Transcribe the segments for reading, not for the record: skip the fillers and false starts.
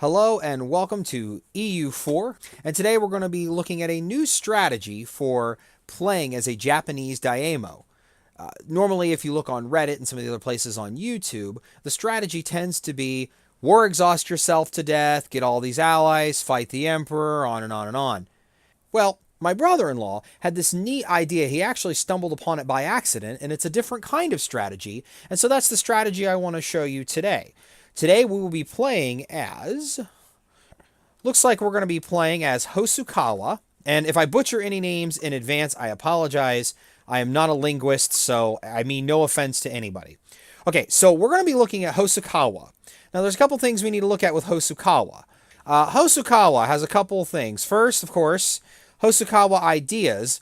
Hello and welcome to EU4, and today we're going to be looking at a new strategy for playing as a Japanese Daimyo. Normally, if you look on Reddit and some of the other places on YouTube, the strategy tends to be war exhaust yourself to death, get all these allies, fight the emperor, on and on and on. Well, my brother-in-law had this neat idea. He actually stumbled upon it by accident, and it's a different kind of strategy, and so that's the strategy I want to show you today. Today we will be playing as... Looks like we're going to be playing as Hosokawa. And if I butcher any names in advance, I apologize. I am not a linguist, so I mean no offense to anybody. Okay, so we're going to be looking at Hosokawa. Now there's a couple things we need to look at with Hosokawa. Hosokawa has a couple things. First, of course, Hosokawa ideas.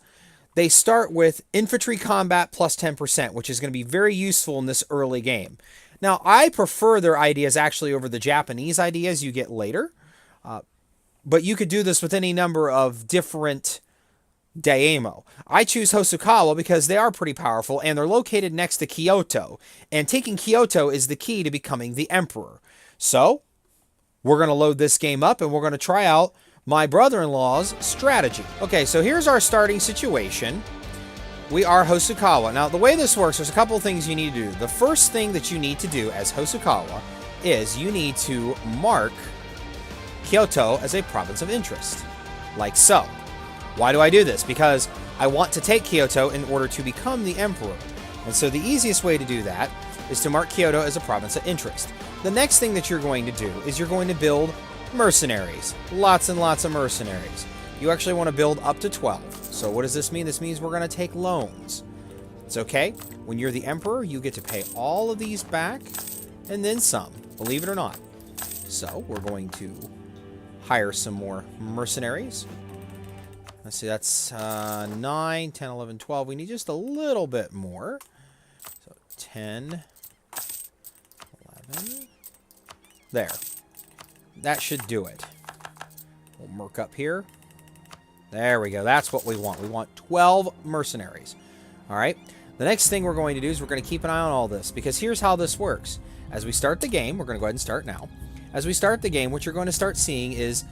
They start with infantry combat plus 10%, which is going to be very useful in this early game. Now, I prefer their ideas actually over the Japanese ideas you get later. But you could do this with any number of different Daimyo. I choose Hosokawa because they are pretty powerful and they're located next to Kyoto. And taking Kyoto is the key to becoming the emperor. So, we're going to load this game up and we're going to try out my brother-in-law's strategy. Okay, so here's our starting situation. We are Hosokawa. Now, the way this works, there's a couple of things you need to do. The first thing that you need to do as Hosokawa is you need to mark Kyoto as a province of interest, like so. Why do I do this? Because I want to take Kyoto in order to become the emperor. And so the easiest way to do that is to mark Kyoto as a province of interest. The next thing that you're going to do is you're going to build mercenaries. Lots and lots of mercenaries. You actually want to build up to 12. So what does this mean? This means we're going to take loans. It's okay. When you're the emperor, you get to pay all of these back and then some, believe it or not. So we're going to hire some more mercenaries. Let's see, that's 9, 10, 11, 12. We need just a little bit more. So 10, 11. There. That should do it. We'll merc up here. There we go. That's what we want. We want 12 mercenaries. All right. The next thing we're going to do is we're going to keep an eye on all this, because here's how this works. As we start the game, we're going to go ahead and start now. As we start the game, what you're going to start seeing is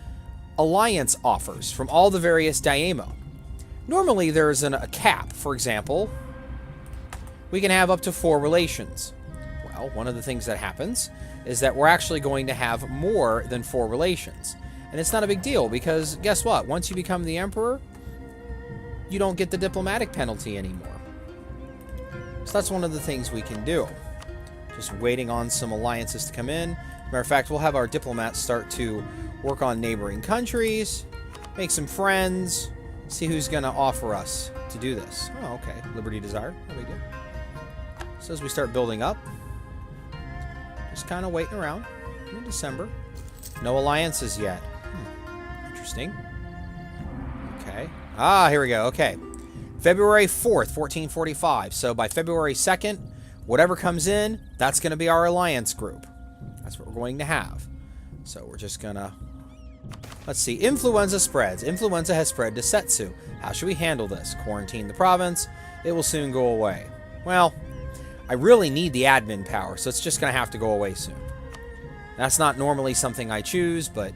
alliance offers from all the various Daimyo. Normally, there's a cap. For example, we can have up to 4 relations. Well, one of the things that happens is that we're actually going to have more than 4 relations. And it's not a big deal, because guess what? Once you become the emperor, you don't get the diplomatic penalty anymore. So that's one of the things we can do. Just waiting on some alliances to come in. Matter of fact, we'll have our diplomats start to work on neighboring countries, make some friends, see who's going to offer us to do this. Oh, okay. Liberty Desire. No big deal. So as we start building up, just kind of waiting around in December. No alliances yet. Interesting. Okay. Ah, here we go. Okay. February 4th, 1445. So by February 2nd, whatever comes in, that's going to be our alliance group. That's what we're going to have. So we're just going to... Let's see. Influenza spreads. Influenza has spread to Setsu. How should we handle this? Quarantine the province. It will soon go away. Well, I really need the admin power, so it's just going to have to go away soon. That's not normally something I choose, but...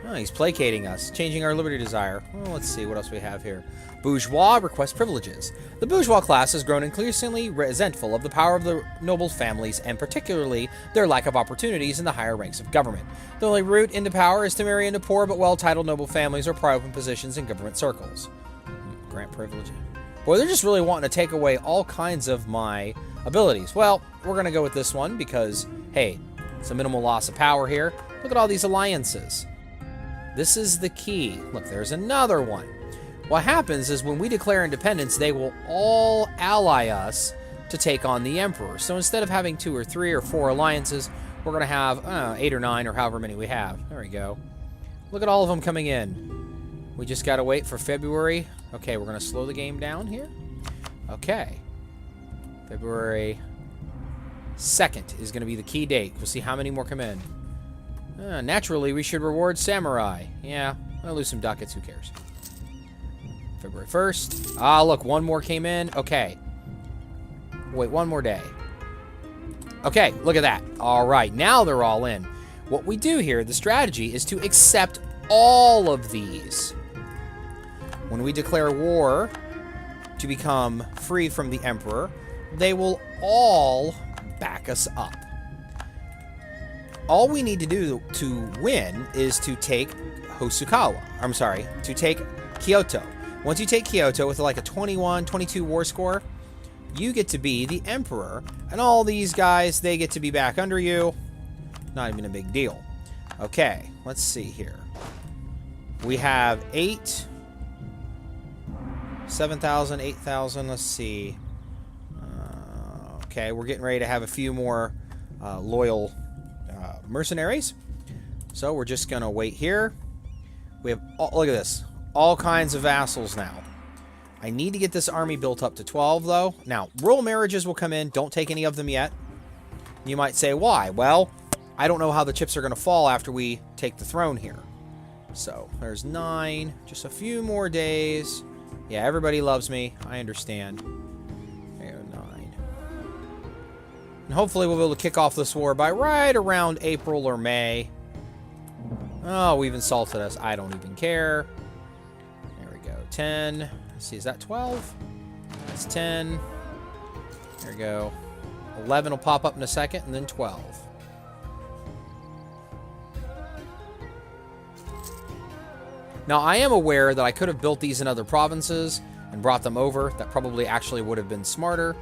Oh, he's placating us, changing our liberty desire. Well, let's see what else we have here. Bourgeois request privileges. The bourgeois class has grown increasingly resentful of the power of the noble families, and particularly their lack of opportunities in the higher ranks of government. The only route into power is to marry into poor but well-titled noble families or pry open positions in government circles. Grant privilege. Boy, they're just really wanting to take away all kinds of my abilities. Well, we're going to go with this one because, hey, it's a minimal loss of power here. Look at all these alliances. This is the key. Look, there's another one. What happens is when we declare independence, they will all ally us to take on the emperor. So instead of having 2 or 3 or 4 alliances, we're going to have 8 or 9 or however many we have. There we go. Look at all of them coming in. We just got to wait for February. Okay, we're going to slow the game down here. Okay. February 2nd is going to be the key date. We'll see how many more come in. Naturally, we should reward samurai. Yeah, I'll lose some ducats. Who cares? February 1st. Ah, look, one more came in. Okay. Wait, one more day. Okay, look at that. All right, now they're all in. what we do here, the strategy, is to accept all of these. When we declare war to become free from the Emperor, they will all back us up. All we need to do to win is to take Hosokawa. I'm sorry, to take Kyoto. Once you take Kyoto with like a 21, 22 war score, you get to be the Emperor. And all these guys, they get to be back under you. Not even a big deal. Okay, let's see here. We have 7,000, 8,000, let's see. Okay, we're getting ready to have a few more loyal mercenaries. So we're just going to wait here. We have, look at this, all kinds of vassals now. I need to get this army built up to 12, though. Now, royal marriages will come in. Don't take any of them yet. You might say, why? Well, I don't know how the chips are going to fall after we take the throne here. So, there's 9. Just a few more days. Yeah, everybody loves me. I understand. There, 9. And hopefully we'll be able to kick off this war by right around April or May. Oh, we've insulted us. I don't even care. There we go. 10. Let's see, is that 12? That's 10. There we go. 11 will pop up in a second, and then 12. Now, I am aware that I could have built these in other provinces and brought them over. That probably actually would have been smarter,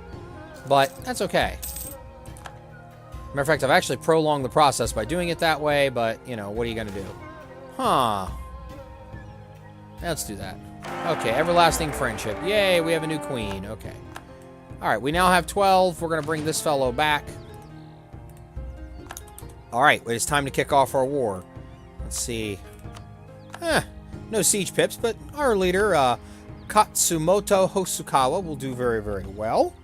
but that's okay. Matter of fact, I've actually prolonged the process by doing it that way, but, you know, what are you going to do? Huh. Let's do that. Okay, everlasting friendship. Yay, we have a new queen. Okay. All right, we now have 12. We're going to bring this fellow back. All right, it is time to kick off our war. Let's see. No siege pips, but our leader, Katsumoto Hosokawa, will do very, very well.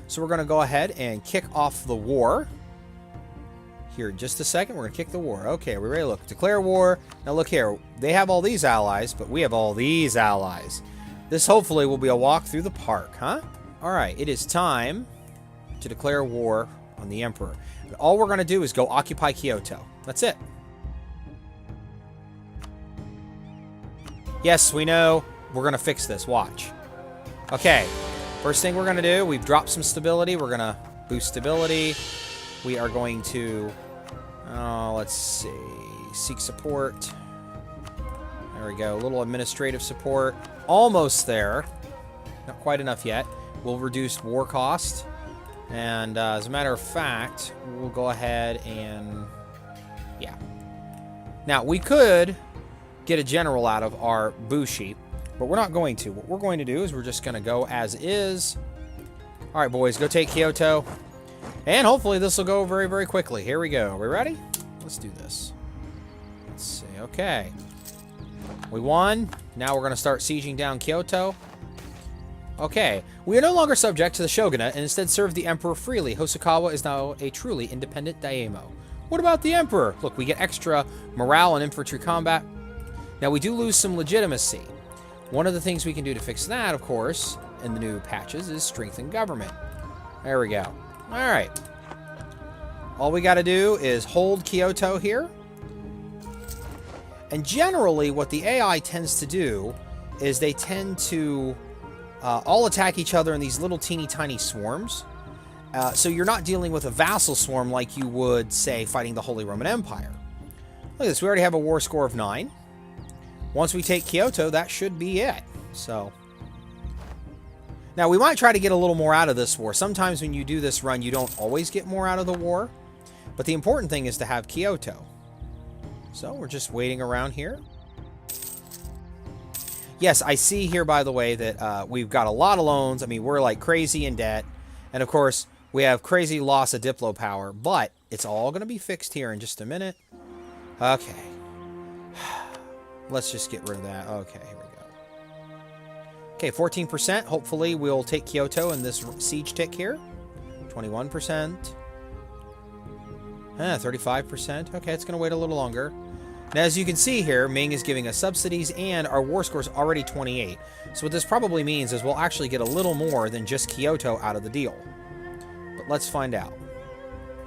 So we're going to go ahead and kick off the war. Here in just a second, we're going to kick the war. Okay, we're ready to look. Declare war. Now look here. They have all these allies, but we have all these allies. This hopefully will be a walk through the park, huh? All right, it is time to declare war on the Emperor. And all we're going to do is go occupy Kyoto. That's it. Yes, we know. We're going to fix this. Watch. Okay. First thing we're going to do, we've dropped some stability. We're going to boost stability. We are going to, let's see, seek support. There we go. A little administrative support. Almost there. Not quite enough yet. We'll reduce war cost. And as a matter of fact, we'll go ahead and, yeah. Now, we could get a general out of our Bushi, but we're not going to. What we're going to do is we're just going to go as is. All right, boys, go take Kyoto. And hopefully this will go very, very quickly. Here we go. Are we ready? Let's do this. Let's see. Okay. We won. Now we're going to start sieging down Kyoto. Okay. We are no longer subject to the shogunate and instead serve the emperor freely. Hosokawa is now a truly independent daimyo. What about the emperor? Look, we get extra morale and infantry combat. Now, we do lose some legitimacy. One of the things we can do to fix that, of course, in the new patches is strengthen government. There we go. All right. All we got to do is hold Kyoto here. And generally, what the AI tends to do is they tend to all attack each other in these little teeny tiny swarms. So you're not dealing with a vassal swarm like you would, say, fighting the Holy Roman Empire. Look at this. We already have a war score of 9. Once we take Kyoto, that should be it. So, now we might try to get a little more out of this war. Sometimes when you do this run, you don't always get more out of the war. But the important thing is to have Kyoto. So, we're just waiting around here. Yes, I see here, by the way, that we've got a lot of loans. I mean, we're like crazy in debt. And of course, we have crazy loss of Diplo power. But it's all going to be fixed here in just a minute. Okay. Let's just get rid of that. Okay, here we go. Okay, 14%. Hopefully, we'll take Kyoto in this siege tick here. 21%. 35%. Okay, it's going to wait a little longer. Now, as you can see here, Ming is giving us subsidies, and our war score is already 28. So what this probably means is we'll actually get a little more than just Kyoto out of the deal. But let's find out.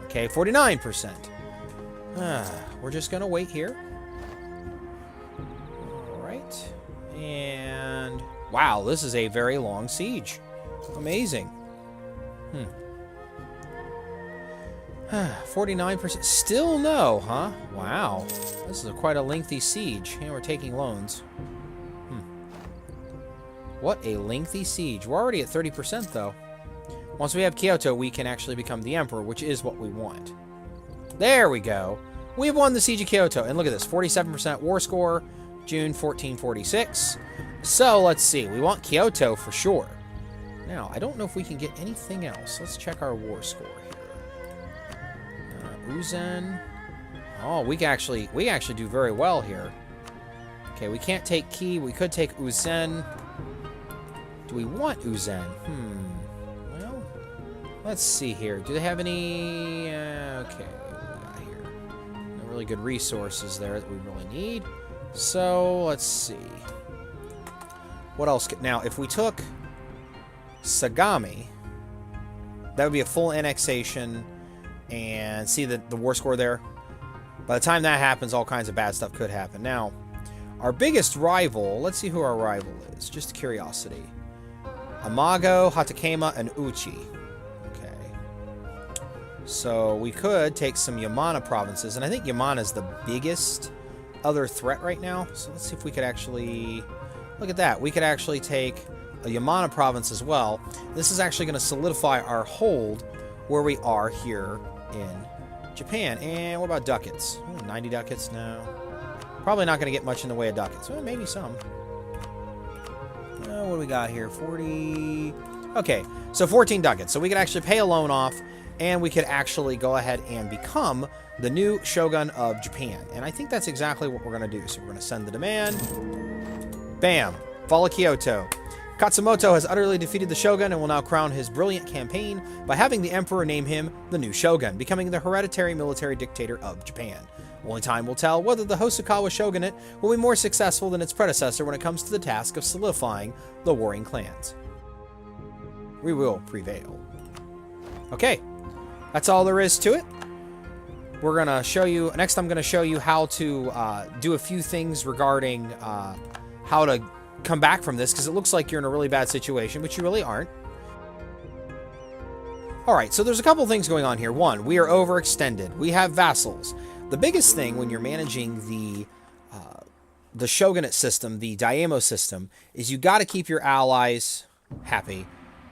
Okay, 49%. We're just going to wait here. All right. And wow, this is a very long siege. Amazing. 49%. Still no, huh? Wow. This is quite a lengthy siege. And we're taking loans. What a lengthy siege. We're already at 30%, though. Once we have Kyoto, we can actually become the emperor, which is what we want. There we go. We've won the siege of Kyoto. And look at this. 47% war score. June 1446. So, let's see. We want Kyoto for sure. Now, I don't know if we can get anything else. Let's check our war score here. Uzen. Oh, we actually do very well here. Okay, we can't take Ki. We could take Uzen. Do we want Uzen? Well, let's see here. Do they have any... okay, what do we got here? No really good resources there that we really need. So, let's see. What else? Now, if we took Sagami, that would be a full annexation. And see the war score there? By the time that happens, all kinds of bad stuff could happen. Now, our biggest rival... Let's see who our rival is. Just curiosity. Amago, Hatakema, and Uchi. Okay. So we could take some Yamana provinces, and I think Yamana is the biggest other threat right now. So let's see if we could actually... Look at that. We could actually take a Yamana province as well. This is actually going to solidify our hold where we are here in Japan. And what about ducats? 90 ducats? No. Probably not going to get much in the way of ducats. Well, maybe some. What do we got here? 40... Okay, so 14 ducats. So we could actually pay a loan off, and we could actually go ahead and become the new shogun of Japan. And I think that's exactly what we're going to do. So we're going to send the demand. Bam. Fall of Kyoto. Katsumoto has utterly defeated the shogun and will now crown his brilliant campaign by having the emperor name him the new shogun, becoming the hereditary military dictator of Japan. Only time will tell whether the Hosokawa shogunate will be more successful than its predecessor when it comes to the task of solidifying the warring clans. We will prevail. Okay, that's all there is to it. We're going to show you, next I'm going to show you how to do a few things regarding how to come back from this, because it looks like you're in a really bad situation, but you really aren't. Alright, so there's a couple things going on here. One, we are overextended. We have vassals. The biggest thing when you're managing the shogunate system, the Daimyo system, is you got to keep your allies happy.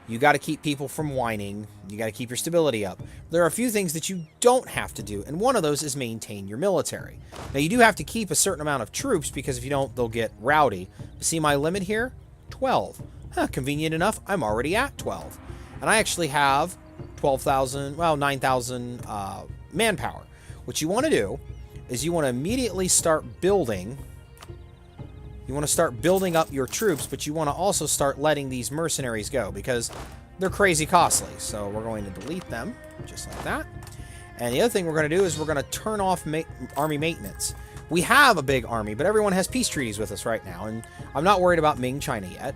You got to keep people from whining. You got to keep your stability up. There are a few things that you don't have to do, and one of those is maintain your military. Now, you do have to keep a certain amount of troops, because if you don't, they'll get rowdy. See my limit here? 12. Convenient enough, I'm already at 12. And I actually have 12,000, well, 9,000 manpower. What you want to do is you want to immediately start building. You want to start building up your troops, but you want to also start letting these mercenaries go, because they're crazy costly. So we're going to delete them, just like that. And the other thing we're going to do is we're going to turn off army maintenance. We have a big army, but everyone has peace treaties with us right now, and I'm not worried about Ming China yet.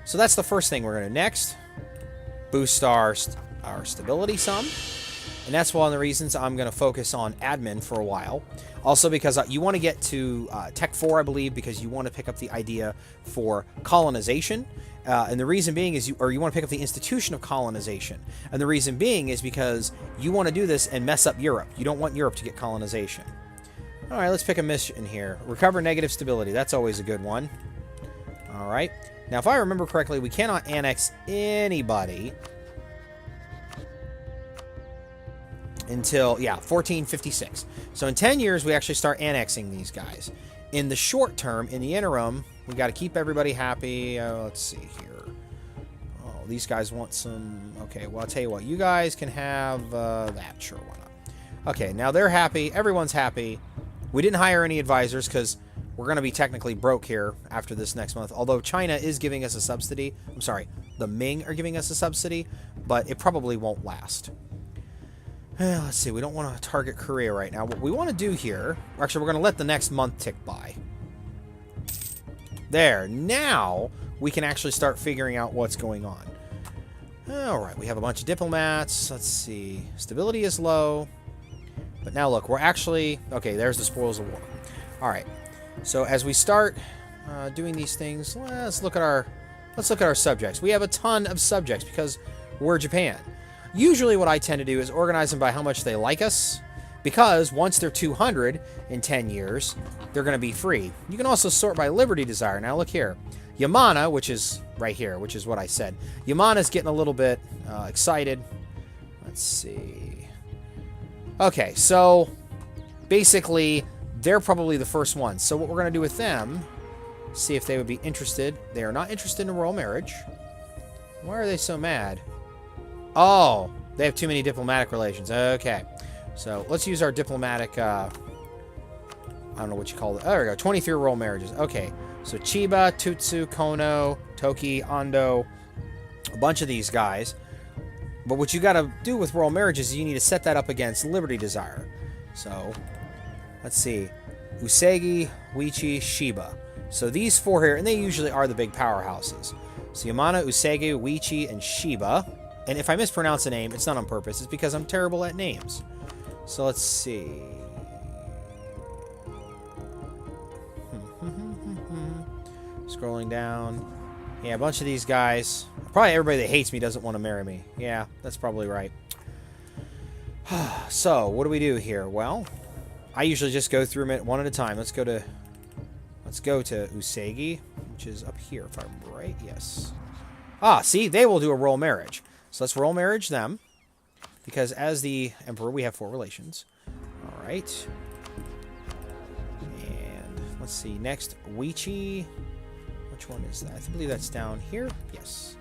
So that's the first thing we're going to do. Next, boost our stability some. And that's one of the reasons I'm going to focus on admin for a while. Also because you want to get to Tech 4, I believe, because you want to pick up the idea for colonization. And the reason being is you want to pick up the institution of colonization. And the reason being is because you want to do this and mess up Europe. You don't want Europe to get colonization. All right, let's pick a mission here. Recover negative stability. That's always a good one. All right. Now, if I remember correctly, we cannot annex anybody until, 1456. So in 10 years, we actually start annexing these guys. In the short term, in the interim, we got to keep everybody happy. Let's see here. Oh, these guys want some... Okay, well, I'll tell you what. You guys can have that. Sure, why not? Okay, now they're happy. Everyone's happy. We didn't hire any advisors because we're going to be technically broke here after this next month. Although China is giving us a subsidy. I'm sorry, the Ming are giving us a subsidy, but it probably won't last. Let's see, we don't want to target Korea right now. What we want to do here... Actually, we're going to let the next month tick by. There. Now, we can actually start figuring out what's going on. Alright, we have a bunch of diplomats. Let's see. Stability is low. But now look, we're actually... Okay, there's the spoils of war. Alright. So as we start doing these things, let's look at our subjects. We have a ton of subjects because we're Japan. Usually what I tend to do is organize them by how much they like us, because once they're 200 in 10 years, they're going to be free. You can also sort by liberty desire. Now look here. Yamana, which is right here, which is what I said. Yamana's getting a little bit excited. Let's see. Okay, so basically, they're probably the first ones. So what we're going to do with them, see if they would be interested. They are not interested in royal marriage. Why are they so mad? Oh, they have too many diplomatic relations. Okay. So let's use our diplomatic, I don't know what you call it. Oh, there we go. 23 royal marriages. Okay. So Chiba, Tutsu, Kono, Toki, Ando, a bunch of these guys. But what you got to do with royal marriages is you need to set that up against liberty desire. So let's see. Usagi, Wichi, Shiba. So these four here, and they usually are the big powerhouses. So Yamana, Usagi, Wichi, and Shiba. And if I mispronounce a name, it's not on purpose. It's because I'm terrible at names. So let's see. Scrolling down. Yeah, a bunch of these guys. Probably everybody that hates me doesn't want to marry me. Yeah, that's probably right. So, what do we do here? Well, I usually just go through them one at a time. Let's go to Usagi, which is up here, if I'm right. Yes. Ah, see? They will do a royal marriage. So let's royal marriage them. Because as the emperor, we have 4 relations. All right. And let's see. Next, Wichi. Which one is that? I believe that's down here. Yes.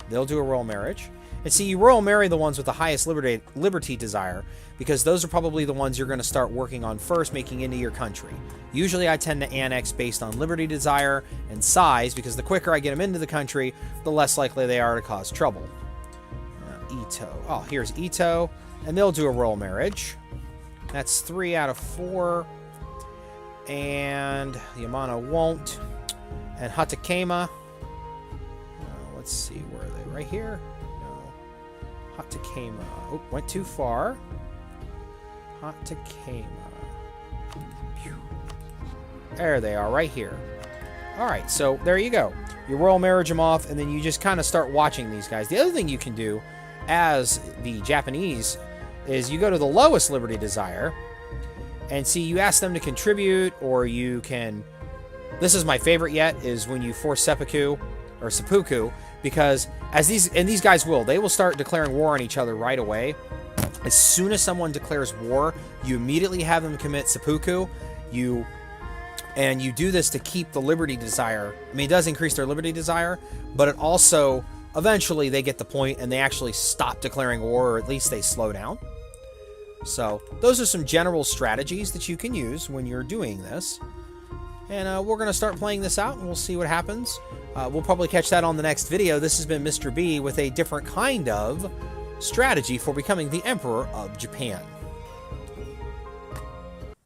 They'll do a royal marriage. And see, you royal marry the ones with the highest liberty desire, because those are probably the ones you're going to start working on first, making into your country. Usually I tend to annex based on liberty desire and size, because the quicker I get them into the country, the less likely they are to cause trouble. Ito. Oh, here's Ito. And they'll do a royal marriage. That's 3 out of 4. And Yamana won't. And Hatakema. Let's see, where are they? Right here? No. Hatakema. Oh, went too far. Hatakema. There they are, right here. Alright, so there you go. You royal marriage them off, and then you just kind of start watching these guys. The other thing you can do as the Japanese is you go to the lowest liberty desire, and see, you ask them to contribute, or you can... This is my favorite yet, is when you force seppuku, or seppuku, because as these guys will, they will start declaring war on each other right away. As soon as someone declares war, you immediately have them commit seppuku. And you do this to keep the liberty desire. I mean, it does increase their liberty desire, but it also, eventually they get the point and they actually stop declaring war, or at least they slow down. So those are some general strategies that you can use when you're doing this. And we're going to start playing this out, and we'll see what happens. We'll probably catch that on the next video. This has been Mr. B with a different kind of strategy for becoming the Emperor of Japan.